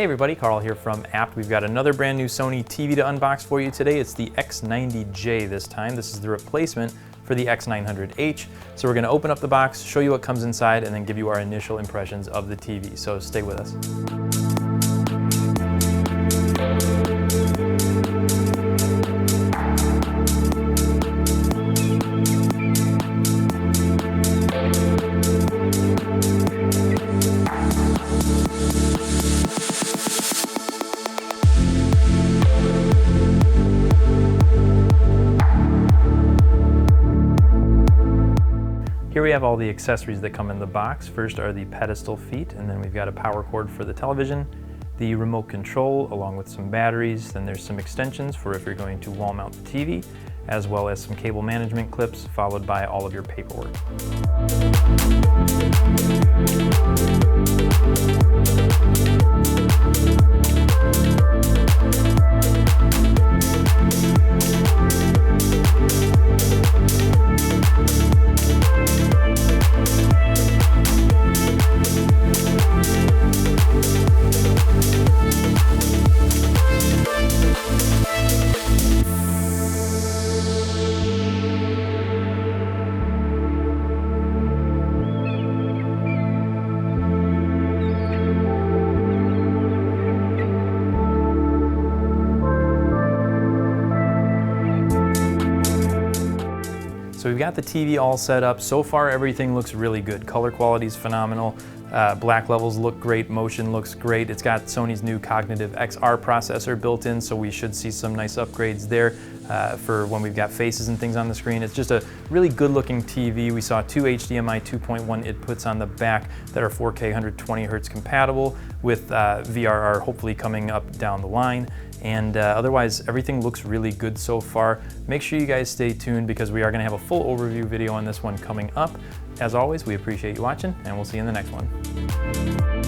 Hey everybody, Carl here from Apt. We've got another brand new Sony TV to unbox for you today. It's the X90J this time. This is the replacement for the X900H. So we're going to open up the box, show you what comes inside, and then give you our initial impressions of the TV. So stay with us. Here we have all the accessories that come in the box. First are the pedestal feet, and then we've got a power cord for the television, the remote control along with some batteries. Then there's some extensions for if you're going to wall mount the TV, as well as some cable management clips, followed by all of your paperwork. So we've got the TV all set up. So far everything looks really good. Color quality is phenomenal. Black levels look great, motion looks great. It's got Sony's new cognitive XR processor built in, so we should see some nice upgrades there for when we've got faces and things on the screen. It's just a really good looking TV. We saw two HDMI 2.1 inputs on the back that are 4K 120 Hz compatible, with VRR hopefully coming up down the line. And otherwise, everything looks really good so far. Make sure you guys stay tuned because we are going to have a full overview video on this one coming up. As always, we appreciate you watching, and we'll see you in the next one.